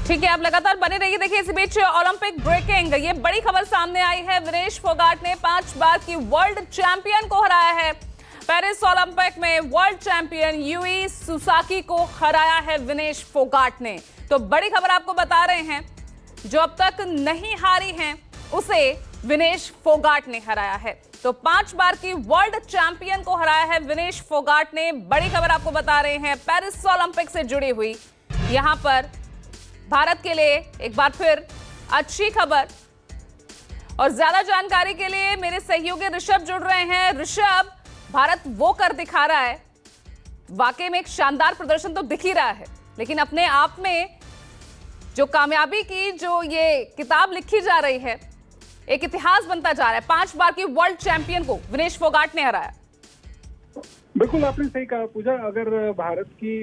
ठीक है, आप लगातार बने रहिए। देखिए, इस बीच ओलंपिक ब्रेकिंग, ये बड़ी खबर सामने आई है। विनेश फोगाट ने 5 बार की वर्ल्ड चैंपियन को हराया है। पेरिस ओलंपिक में वर्ल्ड चैंपियन यूई सुसाकी को हराया है विनेश फोगाट ने। तो बड़ी खबर आपको बता रहे हैं, जो अब तक नहीं हारी हैं उसे विनेश फोगाट ने हराया है। तो 5 बार की वर्ल्ड चैंपियन को हराया है विनेश फोगाट ने। बड़ी खबर आपको बता रहे हैं पेरिस ओलंपिक से जुड़ी हुई। यहां पर भारत के लिए एक बार फिर अच्छी खबर। और ज्यादा जानकारी के लिए मेरे सहयोगी ऋषभ जुड़ रहे हैं। ऋषभ, भारत वो कर दिखा रहा है, वाकई में एक शानदार प्रदर्शन तो दिख ही रहा है, लेकिन अपने आप में जो कामयाबी की जो ये किताब लिखी जा रही है, एक इतिहास बनता जा रहा है। 5 बार की वर्ल्ड चैंपियन को विनेश फोगाट ने हराया। बिल्कुल आपने सही कहा पूजा। अगर भारत की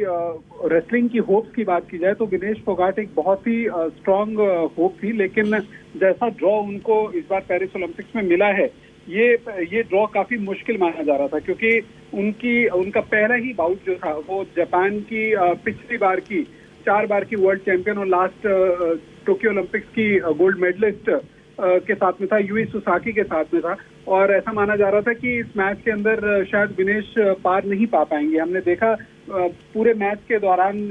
रेसलिंग की होप्स की बात की जाए तो विनेश फोगाट एक बहुत ही स्ट्रांग होप थी, लेकिन जैसा ड्रॉ उनको इस बार पेरिस ओलंपिक्स में मिला है, ये ड्रॉ काफी मुश्किल माना जा रहा था, क्योंकि उनका पहला ही बाउट जो था वो जापान की पिछली बार की 4 बार की वर्ल्ड चैंपियन और लास्ट टोक्यो ओलंपिक्स की गोल्ड मेडलिस्ट के साथ में था, यूई सुसाकी के साथ में था। और ऐसा माना जा रहा था कि इस मैच के अंदर शायद विनेश पार नहीं पा पाएंगे। हमने देखा पूरे मैच के दौरान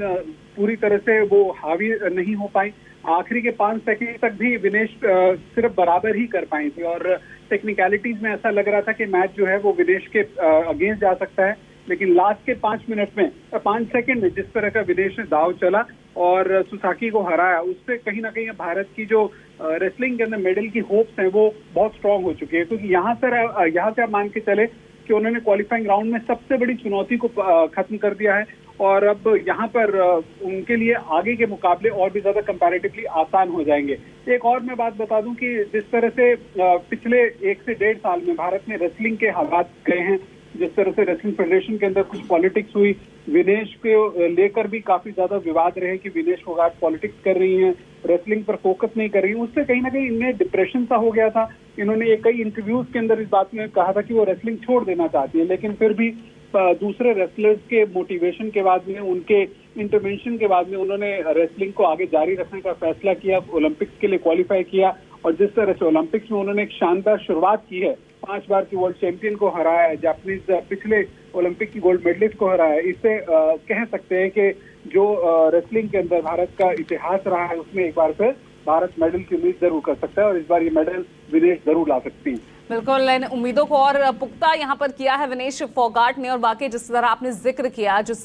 पूरी तरह से वो हावी नहीं हो पाई। आखिरी के 5 सेकंड तक भी विनेश सिर्फ बराबर ही कर पाई थी, और टेक्निकलिटीज में ऐसा लग रहा था कि मैच जो है वो विनेश के अगेंस्ट जा सकता है। लेकिन लास्ट के 5 मिनट में 5 सेकंड में जिस तरह का विनेश ने दाव चला और सुसाकी को हराया, उससे कहीं ना कहीं भारत की जो रेसलिंग के अंदर मेडल की होप्स हैं वो बहुत स्ट्रांग हो चुकी है। क्योंकि यहाँ से आप मान के चले कि उन्होंने क्वालिफाइंग राउंड में सबसे बड़ी चुनौती को खत्म कर दिया है, और अब यहाँ पर उनके लिए आगे के मुकाबले और भी ज्यादा कंपैरेटिवली आसान हो जाएंगे। एक और मैं बात बता दूं कि जिस तरह से पिछले 1 से 1.5 साल में भारत में रेसलिंग के हालात गए हैं, जिस तरह से रेसलिंग फेडरेशन के अंदर कुछ पॉलिटिक्स हुई, विनेश को लेकर भी काफी ज्यादा विवाद रहे कि विनेश फोगाट पॉलिटिक्स कर रही हैं, रेसलिंग पर फोकस नहीं कर रही, उससे कहीं ना कहीं इनमें डिप्रेशन सा हो गया था। इन्होंने कई इंटरव्यूज के अंदर इस बात में कहा था कि वो रेसलिंग छोड़ देना चाहती है, लेकिन फिर भी दूसरे रेसलर्स के मोटिवेशन के बाद में, उनके इंटरवेंशन के बाद में उन्होंने रेसलिंग को आगे जारी रखने का फैसला किया, ओलंपिक्स के लिए क्वालिफाई किया। और जिस तरह से ओलंपिक्स में उन्होंने एक शानदार शुरुआत की है, 5 बार की वर्ल्ड चैंपियन को हराया है, जापानीज पिछले ओलंपिक की गोल्ड मेडलिस्ट को हराया है, इससे कह सकते हैं कि जो रेसलिंग के अंदर भारत का इतिहास रहा है उसमें एक बार फिर भारत मेडल की उम्मीद जरूर कर सकता है, और इस बार ये मेडल विनेश जरूर ला सकती है। बिल्कुल, इन उम्मीदों को और पुख्ता यहाँ पर किया है विनेश फोगाट ने। और वाकई जिस तरह आपने जिक्र किया, जिस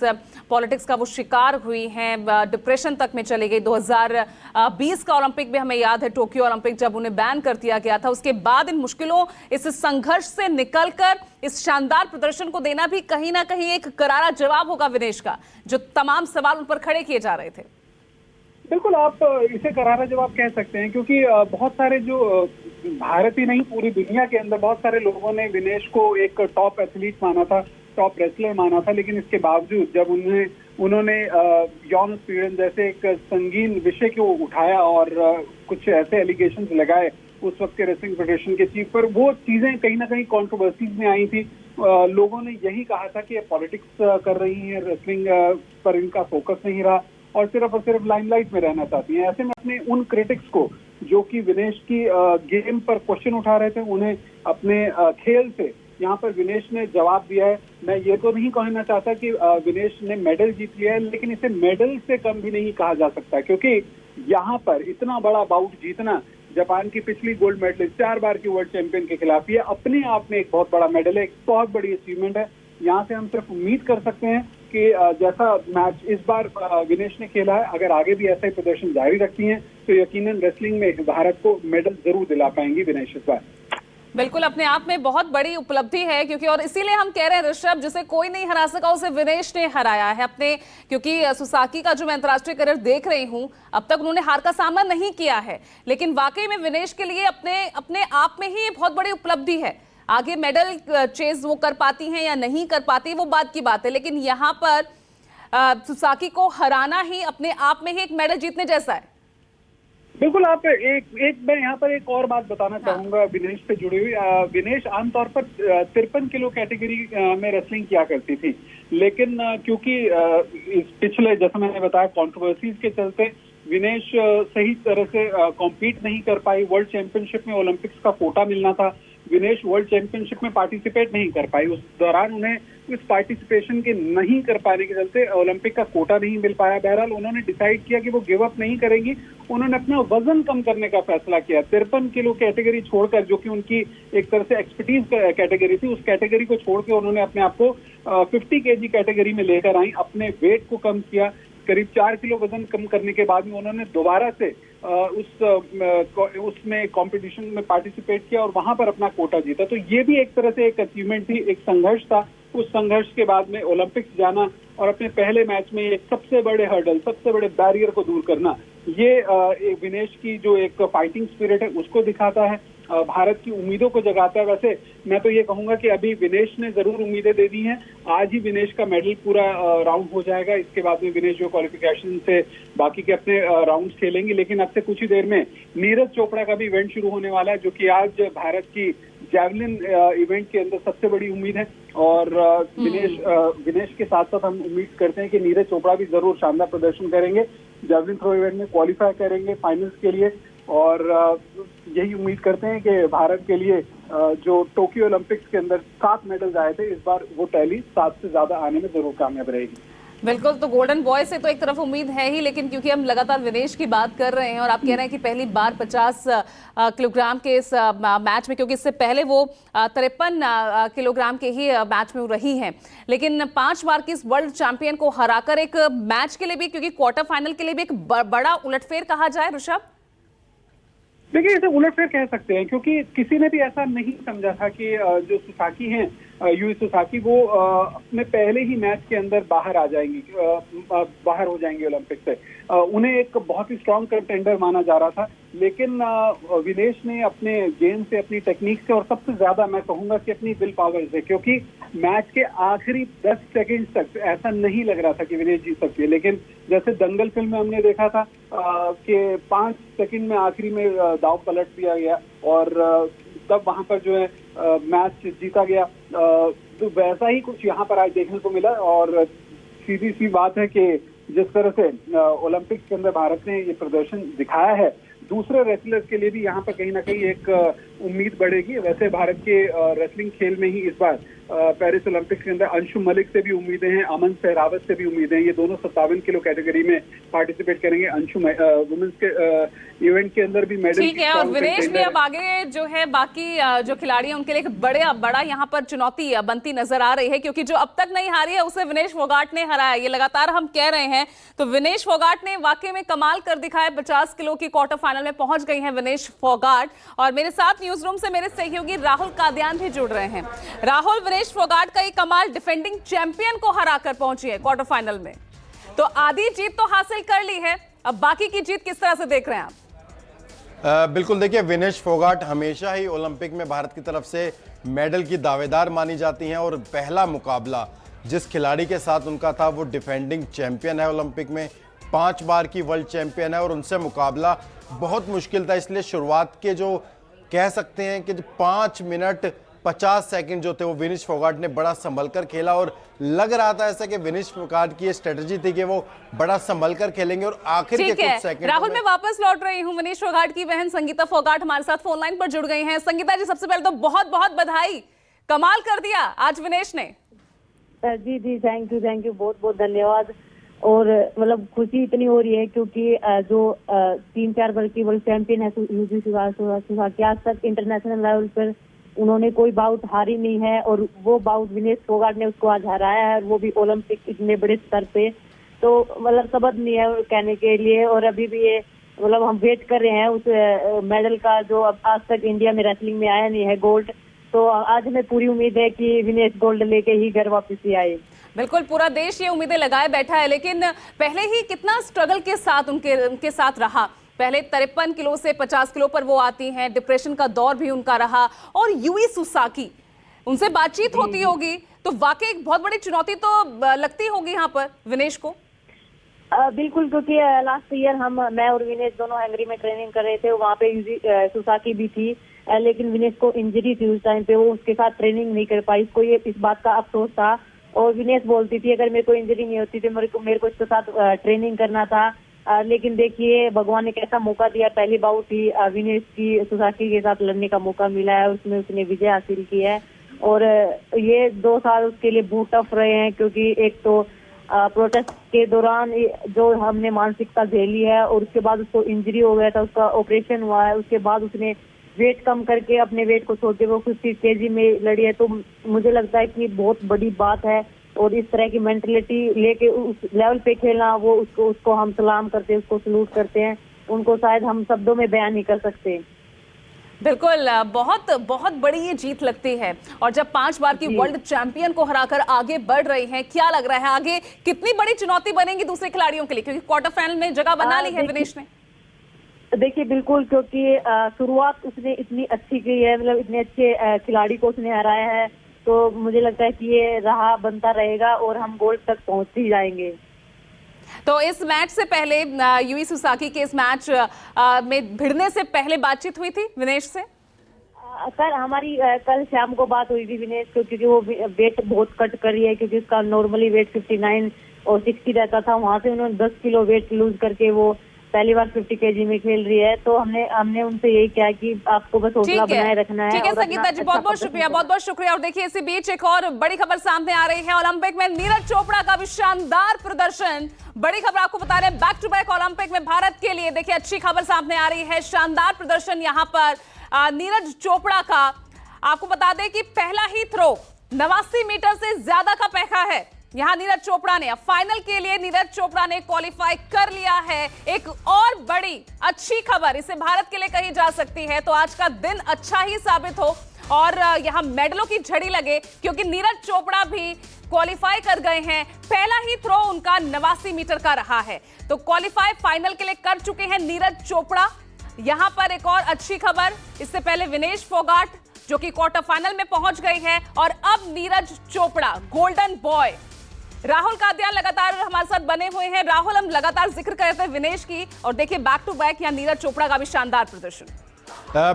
पॉलिटिक्स का वो शिकार हुई हैं, डिप्रेशन तक में चली गई। 2020 का ओलंपिक भी हमें याद है, टोक्यो ओलंपिक, जब उन्हें बैन कर दिया गया था। उसके बाद इन मुश्किलों, इस संघर्ष से निकलकर इस शानदार प्रदर्शन को देना भी कहीं ना कहीं एक करारा जवाब होगा विनेश का, जो तमाम सवाल उन पर खड़े किए जा रहे थे। बिल्कुल, आप इसे करारा जवाब कह सकते हैं, क्योंकि बहुत सारे जो भारत ही नहीं पूरी दुनिया के अंदर बहुत सारे लोगों ने विनेश को एक टॉप एथलीट माना था, टॉप रेसलर माना था। लेकिन इसके बावजूद जब उन्होंने यौन उत्पीड़न जैसे एक संगीन विषय को उठाया और कुछ ऐसे एलिगेशंस लगाए उस वक्त के रेसलिंग फेडरेशन के चीफ पर, वो चीजें कहीं ना कहीं कंट्रोवर्सीज में आई थी। लोगों ने यही कहा था कि ये पॉलिटिक्स कर रही है, रेसलिंग पर इनका फोकस नहीं रहा और सिर्फ लाइमलाइट में रहना चाहती हैं। ऐसे में अपने उन क्रिटिक्स को जो कि विनेश की गेम पर क्वेश्चन उठा रहे थे, उन्हें अपने खेल से यहाँ पर विनेश ने जवाब दिया है। मैं ये तो नहीं कहना चाहता कि विनेश ने मेडल जीत लिया है, लेकिन इसे मेडल से कम भी नहीं कहा जा सकता, क्योंकि यहाँ पर इतना बड़ा बाउट जीतना, जापान की पिछली गोल्ड मेडलिस्ट 4 बार की वर्ल्ड चैंपियन के खिलाफ, ये अपने आप में एक बहुत बड़ा मेडल है, एक बहुत बड़ी अचीवमेंट है। यहाँ से हम सिर्फ उम्मीद कर सकते हैं कि जैसा मैच इस बार विनेश ने खेला है, अगर आगे भी ऐसा ही प्रदर्शन जारी रखती हैं तो यकीनन रेसलिंग में भारत को मेडल जरूर दिला पाएंगी विनेश इस बार। बिल्कुल, अपने आप में बहुत बड़ी उपलब्धि है, क्योंकि और इसीलिए हम कह रहे हैं ऋषभ, जिसे कोई नहीं हरा सका उसे विनेश ने हराया है अपने। क्योंकि सुसाकी का जो मैं अंतर्राष्ट्रीय करियर देख रही हूं, अब तक उन्होंने हार का सामना नहीं किया है, लेकिन वाकई में विनेश के लिए अपने आप में ही बहुत बड़ी उपलब्धि है। आगे मेडल चेज वो कर पाती हैं या नहीं कर पाती, वो बात की बात है, लेकिन यहाँ पर सुसाकी को हराना ही अपने आप में ही एक मेडल जीतने जैसा है। बिल्कुल, आप मैं यहाँ पर एक और बात बताना चाहूंगा विनेश से जुड़ी हुई। विनेश आमतौर पर 53 किलो कैटेगरी में रेसलिंग किया करती थी, लेकिन क्योंकि इस पिछले, जैसा मैंने बताया, कंट्रोवर्सीज के चलते विनेश सही तरह से कॉम्पीट नहीं कर पाई। वर्ल्ड चैंपियनशिप में ओलंपिक्स का कोटा मिलना था, विनेश वर्ल्ड चैंपियनशिप में पार्टिसिपेट नहीं कर पाई। उस दौरान उन्हें इस पार्टिसिपेशन के नहीं कर पाने के चलते ओलंपिक का कोटा नहीं मिल पाया। बहरहाल उन्होंने डिसाइड किया कि वो गिव अप नहीं करेंगी। उन्होंने अपना वजन कम करने का फैसला किया। 53 किलो कैटेगरी छोड़कर, जो कि उनकी एक तरह से एक्सपर्टीज कैटेगरी थी, उस कैटेगरी को छोड़ के उन्होंने अपने आप को 50 केजी कैटेगरी में लेकर आई। अपने वेट को कम किया। करीब 4 किलो वजन कम करने के बाद में उन्होंने दोबारा से उसमें कंपटीशन में पार्टिसिपेट किया और वहां पर अपना कोटा जीता। तो ये भी एक तरह से एक अचीवमेंट थी, एक संघर्ष था। उस संघर्ष के बाद में ओलंपिक्स जाना और अपने पहले मैच में एक सबसे बड़े हर्डल, सबसे बड़े बैरियर को दूर करना, ये विनेश की जो एक फाइटिंग स्पिरिट है उसको दिखाता है, भारत की उम्मीदों को जगाता है। वैसे मैं तो ये कहूंगा कि अभी विनेश ने जरूर उम्मीदें दे दी हैं। आज ही विनेश का मेडल पूरा राउंड हो जाएगा। इसके बाद में विनेश जो क्वालिफिकेशन से बाकी के अपने राउंड्स खेलेंगे। लेकिन अब से कुछ ही देर में नीरज चोपड़ा का भी इवेंट शुरू होने वाला है, जो कि आज भारत की जैवलिन इवेंट के अंदर सबसे बड़ी उम्मीद है। और विनेश के साथ साथ हम उम्मीद करते हैं कि नीरज चोपड़ा भी जरूर शानदार प्रदर्शन करेंगे, जैवलिन थ्रो इवेंट में क्वालिफाई करेंगे फाइनल्स के लिए। और यही उम्मीद करते हैं कि भारत के लिए जो टोक्यो ओलंपिक्स के अंदर 7 मेडल्स आए थे, इस बार वो टैली 7 से ज्यादा आने में जरूर कामयाब रहेगी। बिल्कुल, तो गोल्डन बॉय से तो एक तरफ उम्मीद है ही, लेकिन क्योंकि हम लगातार विनेश की बात कर रहे हैं और आप कह रहे हैं कि पहली बार 50 किलोग्राम के इस मैच में, क्योंकि इससे पहले वो 53 किलोग्राम के ही मैच में रही हैं, लेकिन 5 बार की इस वर्ल्ड चैंपियन को हराकर एक मैच के लिए भी, क्योंकि क्वार्टर फाइनल के लिए भी एक बड़ा उलटफेर कहा जाए ऋषभ। देखिए, इसे उलटफेर कह सकते हैं, क्योंकि किसी ने भी ऐसा नहीं समझा था कि जो सुसाकी हैं, यूई सुसाकी, वो अपने पहले ही मैच के अंदर बाहर आ जाएंगी, बाहर हो जाएंगी ओलंपिक से। उन्हें एक बहुत ही स्ट्रांग कंटेंडर माना जा रहा था। लेकिन विनेश ने अपने गेम से, अपनी टेक्निक से और सबसे ज्यादा मैं कहूंगा कि अपनी विल पावर से, क्योंकि मैच के आखिरी 10 सेकंड तक ऐसा नहीं लग रहा था कि विनेश जीत सकती है। लेकिन जैसे दंगल फिल्म में हमने देखा था कि 5 सेकंड में आखिरी में दाव पलट दिया गया और तब वहां पर जो है मैच जीता गया। तो वैसा ही कुछ यहाँ पर आज देखने को मिला। और सीधी सी बात है कि जिस तरह से ओलंपिक्स के अंदर भारत ने ये प्रदर्शन दिखाया है, दूसरे रेसलर्स के लिए भी यहाँ पर कहीं ना कहीं एक उम्मीद बढ़ेगी। वैसे भारत के रेसलिंग खेल में ही इस बार पेरिस ओलंपिक्स के अंदर अंशु मलिक से भी उम्मीदें हैं, अमन सहरावत से भी उम्मीदें हैं। ये दोनों 57 किलो कैटेगरी में पार्टिसिपेट करेंगे। अंशु वुमेन्स के इवेंट के अंदर भी मेडल। ठीक है, और विनेश भी अब आगे जो है बाकी जो खिलाड़ी हैं उनके लिए एक बड़ा यहाँ पर चुनौती बनती नजर आ रही है, क्योंकि जो अब तक नहीं हारी है उसे विनेश फोगाट ने हराया। ये लगातार हम कह रहे हैं, तो विनेश फोगाट ने वाकई में कमाल कर दिखाया। 50 किलो की क्वार्टर फाइनल में पहुंच गई है विनेश फोगाट। और मेरे साथ न्यूज रूम से मेरे सहयोगी राहुल कादियान भी जुड़ रहे हैं। राहुल, विनेश फोगाट का ये कमाल, डिफेंडिंग चैंपियन को हराकर पहुंची है क्वार्टर फाइनल में, तो आधी जीत तो हासिल कर ली है, अब बाकी की जीत किस तरह से देख रहे हैं आप? बिल्कुल, देखिए, विनेश फोगाट हमेशा ही ओलंपिक में भारत की तरफ से मेडल की दावेदार मानी जाती हैं और पहला मुकाबला जिस खिलाड़ी के साथ उनका था वो डिफेंडिंग चैंपियन है ओलंपिक में, 5 बार की वर्ल्ड चैंपियन है और उनसे मुकाबला बहुत मुश्किल था। इसलिए शुरुआत के जो कह सकते हैं कि 5 मिनट 50 सेकंड जो थे वो विनेश फोगाट ने बड़ा संभल कर खेला और लग रहा था ऐसा कि विनेश फोगाट की ये स्ट्रेटजी थी कि वो बड़ा संभल कर खेलेंगे और आखिर के कुछ सेकंड। राहुल, मैं वापस लौट रही हूँ। विनेश फोगाट की बहन संगीता फोगाट हमारे साथ फोन लाइन पर जुड़ गई हैं। संगीता जी, सबसे पहले तो बहुत बहुत बधाई, कमाल कर दिया आज विनेश ने। जी जी, थैंक यू, बहुत बहुत धन्यवाद। और मतलब खुशी इतनी हो रही है क्योंकि जो 3-4 बार की वर्ल्ड चैंपियन है यूजी सुसाकी, आज तक इंटरनेशनल लेवल पर उन्होंने कोई बाउट हारी नहीं है और वो बाउट विनेश फोगाट ने उसको आज हराया है, वो भी ओलंपिक इतने बड़े स्तर पे। तो मतलब शब्द नहीं है कहने के लिए। और अभी भी ये मतलब हम वेट कर रहे हैं उस मेडल का जो अब आज तक इंडिया में रेसलिंग में आया नहीं है, गोल्ड। तो आज हमें पूरी उम्मीद है कि विनेश गोल्ड लेके ही घर वापस ही आए। बिल्कुल, पूरा देश ये उम्मीदें लगाए बैठा है, लेकिन पहले ही कितना स्ट्रगल के साथ उनके साथ रहा। पहले 53 किलो से 50 किलो पर वो आती हैं, डिप्रेशन का दौर भी उनका रहा। और यूई सुसाकी, उनसे बातचीत होती होगी, तो वाकई एक बहुत बड़ी चुनौती तो लगती होगी यहाँ पर विनेश को। बिल्कुल, क्योंकि लास्ट ईयर मैं और विनेश दोनों हंगरी में ट्रेनिंग कर रहे थे, वहाँ पे यूजी सुसाकी भी थी, लेकिन विनेश को इंजरी थी उस टाइम पे, वो उसके साथ ट्रेनिंग नहीं कर पाई। इसको इस बात का अफसोस था। और विनेश बोलती थी अगर मेरे को इंजरी नहीं होती तो मेरे को इसके साथ ट्रेनिंग करना था, लेकिन देखिए भगवान ने कैसा मौका दिया, पहली बाउट ही विनेश की सुसाकी के साथ लड़ने का मौका मिला है, उसमें उसने विजय हासिल की है। और ये 2 साल उसके लिए बहुत टफ रहे हैं, क्योंकि एक तो प्रोटेस्ट के दौरान जो हमने मानसिकता झेली है, और उसके बाद उसको इंजरी हो गया था, उसका ऑपरेशन हुआ है, उसके बाद उसने वेट कम करके अपने वेट को छोड़ के वो 50 kg में लड़ी है। तो मुझे लगता है कि बहुत बड़ी बात है, और इस तरह की मेंटलिटी लेके उस लेवल पे खेलना, वो उसको हम सलाम करते हैं, उसको सलूट करते हैं, उनको शायद हम शब्दों में बयान नहीं कर सकते। बिल्कुल, बहुत बहुत बड़ी ये जीत लगती है। और जब 5 बार की वर्ल्ड चैंपियन को हराकर आगे बढ़ रही हैं, क्या लग रहा है आगे कितनी बड़ी चुनौती बनेगी दूसरे खिलाड़ियों के लिए, क्योंकि क्वार्टर फाइनल में जगह बना ली है विनेश ने? देखिए बिल्कुल, क्योंकि शुरुआत उसने इतनी अच्छी की है, मतलब इतने अच्छे खिलाड़ी को उसने हराया है, तो मुझे लगता है कि ये राह बनता रहेगा और हम गोल्ड तक पहुंच ही जाएंगे। तो इस मैच से पहले यूई सुसाकी के इस मैच में भिड़ने से पहले बातचीत हुई थी विनेश से? सर हमारी कल शाम को बात हुई थी विनेश को, क्योंकि वो वेट बहुत कट कर रही है, क्योंकि उसका नॉर्मली वेट 59 और 60 रहता था, वहां से उन्होंने 10 किलो वेट लूज करके वो पहली बार 50 kg में खेल रही है। तो हमने उनसे यही कहा कि आपको बस हौसला बनाए रखना है। ठीक है संगीता जी, बहुत बहुत शुक्रिया, बहुत बहुत शुक्रिया। और देखिए इसी बीच एक और बड़ी खबर सामने आ रही है, ओलंपिक में नीरज चोपड़ा का भी शानदार प्रदर्शन। बड़ी खबर आपको बता रहे हैं, बैक टू बैक ओलंपिक में भारत के लिए देखिए अच्छी खबर सामने आ रही है, शानदार प्रदर्शन यहाँ पर नीरज चोपड़ा का। आपको बता दें कि पहला ही थ्रो 89 मीटर से ज्यादा का फेंका है यहां नीरज चोपड़ा ने। अब फाइनल के लिए नीरज चोपड़ा ने क्वालिफाई कर लिया है। एक और बड़ी अच्छी खबर इसे भारत के लिए कही जा सकती है, तो आज का दिन अच्छा ही साबित हो और यहां मेडलों की झड़ी लगे, क्योंकि नीरज चोपड़ा भी क्वालिफाई कर गए हैं। पहला ही थ्रो उनका 89 मीटर का रहा है, तो क्वालिफाई फाइनल के लिए कर चुके हैं नीरज चोपड़ा। यहां पर एक और अच्छी खबर, इससे पहले विनेश फोगाट जो कि क्वार्टर फाइनल में पहुंच गई है, और अब नीरज चोपड़ा गोल्डन बॉय। राहुल कादियान लगातार हमारे साथ बने हुए हैं। राहुल, हम लगातार जिक्र करते हैं विनेश की, और देखिए बैक टू बैक यहाँ नीरज चोपड़ा का भी शानदार प्रदर्शन।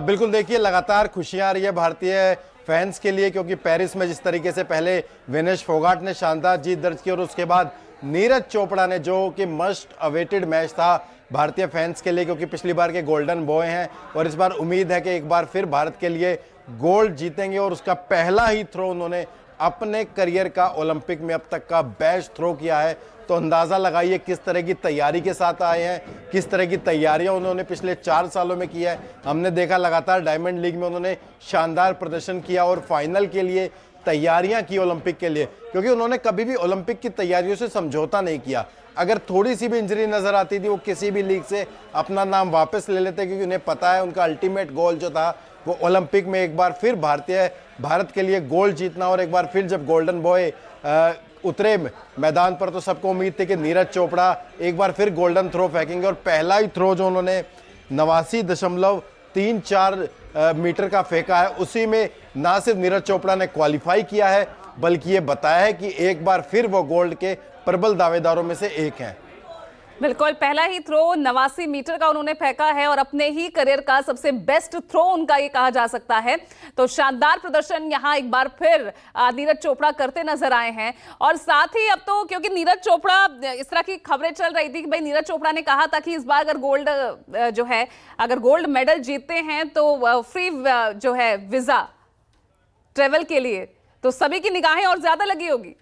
बिल्कुल, देखिए लगातार खुशियां आ रही है भारतीय फैंस के लिए, क्योंकि पेरिस में जिस तरीके से पहले विनेश फोगाट ने शानदार जीत दर्ज की, और उसके बाद नीरज चोपड़ा ने, जो कि मस्ट अवेटेड मैच था भारतीय फैंस के लिए, क्योंकि पिछली बार के गोल्डन बॉय हैं और इस बार उम्मीद है कि एक बार फिर भारत के लिए गोल्ड जीतेंगे। और उसका पहला ही थ्रो उन्होंने अपने करियर का ओलंपिक में अब तक का बेस्ट थ्रो किया है। तो अंदाज़ा लगाइए किस तरह की तैयारी के साथ आए हैं, किस तरह की तैयारियां उन्होंने पिछले 4 सालों में की है। हमने देखा लगातार डायमंड लीग में उन्होंने शानदार प्रदर्शन किया और फाइनल के लिए तैयारियां की ओलंपिक के लिए, क्योंकि उन्होंने कभी भी ओलंपिक की तैयारियों से समझौता नहीं किया। अगर थोड़ी सी भी इंजरी नजर आती थी, वो किसी भी लीग से अपना नाम वापस ले लेते, क्योंकि उन्हें पता है उनका अल्टीमेट गोल जो था वो ओलंपिक में एक बार फिर भारत के लिए गोल्ड जीतना। और एक बार फिर जब गोल्डन बॉय उतरे मैदान पर, तो सबको उम्मीद थी कि नीरज चोपड़ा एक बार फिर गोल्डन थ्रो फेंकेंगे। और पहला ही थ्रो जो उन्होंने 89.34 मीटर का फेंका है, उसी में ना सिर्फ नीरज चोपड़ा ने क्वालिफाई किया है, बल्कि ये बताया है कि एक बार फिर वो गोल्ड के प्रबल दावेदारों में से एक हैं। बिल्कुल, पहला ही थ्रो 89 मीटर का उन्होंने फेंका है और अपने ही करियर का सबसे बेस्ट थ्रो उनका ये कहा जा सकता है। तो शानदार प्रदर्शन यहाँ एक बार फिर नीरज चोपड़ा करते नजर आए हैं। और साथ ही अब तो, क्योंकि नीरज चोपड़ा, इस तरह की खबरें चल रही थी कि भाई नीरज चोपड़ा ने कहा था कि इस बार अगर गोल्ड मेडल जीतते हैं तो फ्री जो है वीजा ट्रेवल के लिए, तो सभी की निगाहें और ज्यादा लगी होगी।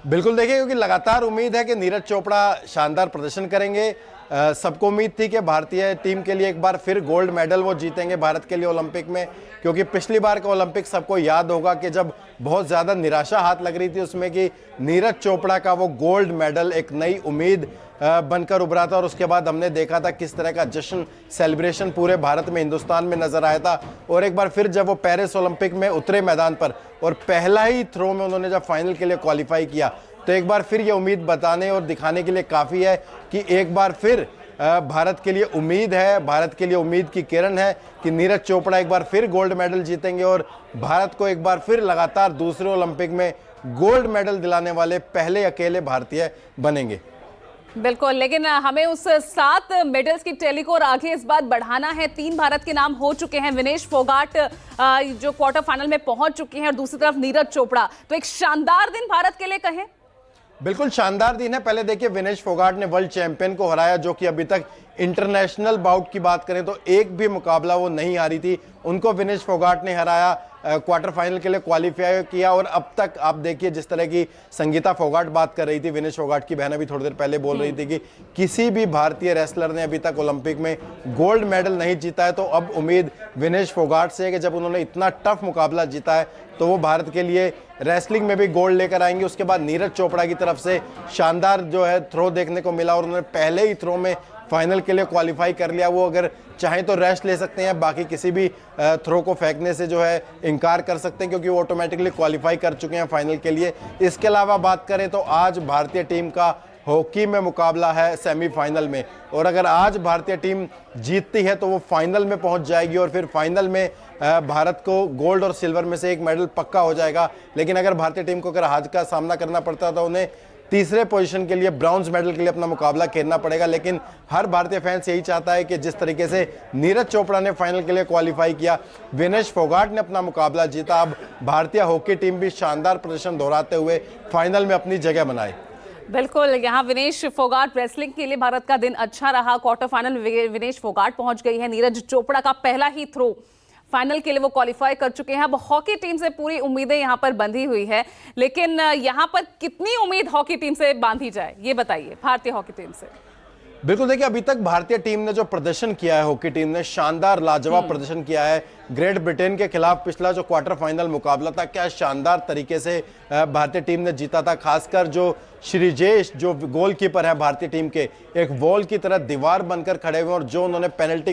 बिल्कुल, देखिए क्योंकि लगातार उम्मीद है कि नीरज चोपड़ा शानदार प्रदर्शन करेंगे। सबको उम्मीद थी कि भारतीय टीम के लिए एक बार फिर गोल्ड मेडल वो जीतेंगे भारत के लिए ओलंपिक में, क्योंकि पिछली बार का ओलंपिक सबको याद होगा कि जब बहुत ज़्यादा निराशा हाथ लग रही थी उसमें कि नीरज चोपड़ा का वो गोल्ड मेडल एक नई उम्मीद बनकर उभरा था। और उसके बाद हमने देखा था किस तरह का जश्न सेलिब्रेशन पूरे भारत में, हिंदुस्तान में नजर आया था। और एक बार फिर जब वो पेरिस ओलंपिक में उतरे मैदान पर और पहला ही थ्रो में उन्होंने जब फाइनल के लिए क्वालिफाई किया, तो एक बार फिर ये उम्मीद बताने और दिखाने के लिए काफ़ी है कि एक बार फिर भारत के लिए उम्मीद है, भारत के लिए उम्मीद की किरण है कि नीरज चोपड़ा एक बार फिर गोल्ड मेडल जीतेंगे और भारत को एक बार फिर लगातार दूसरे ओलंपिक में गोल्ड मेडल दिलाने वाले पहले अकेले भारतीय बनेंगे। बिल्कुल, लेकिन हमें उस 7 मेडल्स की टैली को और आगे इस बार बढ़ाना है। 3 भारत के नाम हो चुके हैं, विनेश फोगाट जो क्वार्टर फाइनल में पहुंच चुके हैं और दूसरी तरफ नीरज चोपड़ा। तो एक शानदार दिन भारत के लिए कहें। बिल्कुल शानदार दिन है। पहले देखिए विनेश फोगाट ने वर्ल्ड चैंपियन को हराया, जो कि अभी तक इंटरनेशनल बाउट की बात करें तो एक भी मुकाबला वो नहीं हारी थी, उनको विनेश फोगाट ने हराया, क्वार्टर फाइनल के लिए क्वालिफाई किया। और अब तक आप देखिए जिस तरह की संगीता फोगाट बात कर रही थी, विनेश फोगाट की बहन अभी थोड़ी देर पहले बोल रही थी कि किसी भी भारतीय रेसलर ने अभी तक ओलंपिक में गोल्ड मेडल नहीं जीता है। तो अब उम्मीद विनेश फोगाट से है कि जब उन्होंने इतना टफ मुकाबला जीता है तो वो भारत के लिए रेसलिंग में भी गोल्ड लेकर आएंगे। उसके बाद नीरज चोपड़ा की तरफ से शानदार जो है थ्रो देखने को मिला और उन्होंने पहले ही थ्रो में फाइनल के लिए क्वालिफाई कर लिया। वो अगर चाहें तो रेस्ट ले सकते हैं, बाकी किसी भी थ्रो को फेंकने से जो है इनकार कर सकते हैं, क्योंकि वो ऑटोमेटिकली क्वालिफाई कर चुके हैं फाइनल के लिए। इसके अलावा बात करें तो आज भारतीय टीम का हॉकी में मुकाबला है सेमीफाइनल में, और अगर आज भारतीय टीम जीतती है तो वो फाइनल में पहुंच जाएगी और फिर फाइनल में भारत को गोल्ड और सिल्वर में से एक मेडल पक्का हो जाएगा। लेकिन अगर भारतीय टीम को अगर हार का सामना करना पड़ता तो उन्हें तीसरे पोजीशन के लिए, ब्रॉन्ज मेडल के लिए अपना मुकाबला खेलना पड़ेगा। लेकिन हर भारतीय फैंस यही चाहता है कि जिस तरीके से नीरज चोपड़ा ने फाइनल के लिए क्वालिफाई किया, विनेश फोगाट ने अपना मुकाबला जीता, अब भारतीय हॉकी टीम भी शानदार प्रदर्शन दोहराते हुए फाइनल में अपनी जगह बनाए। बिल्कुल, यहाँ विनेश फोगाट रेसलिंग के लिए भारत का दिन अच्छा रहा। क्वार्टर फाइनल में विनेश फोगाट पहुंच गई है। नीरज चोपड़ा का पहला ही थ्रो फाइनल के लिए वो क्वालिफाई कर चुके हैं। अब हॉकी टीम से पूरी उम्मीदें यहाँ पर बंधी हुई है, लेकिन यहाँ पर कितनी उम्मीद हॉकी टीम से बांधी जाए, ये बताइए, भारतीय हॉकी टीम से। बिल्कुल देखिए, अभी तक भारतीय टीम ने जो प्रदर्शन किया है, हॉकी टीम ने शानदार लाजवाब प्रदर्शन किया है। ग्रेट ब्रिटेन के खिलाफ पिछला जो क्वार्टर फाइनल मुकाबला था, क्या शानदार तरीके से भारतीय टीम ने जीता था। खासकर जो श्रीजेश जो गोलकीपर है भारतीय टीम के, एक वॉल की तरह दीवार बनकर खड़े हुए और जो उन्होंने पेनल्टी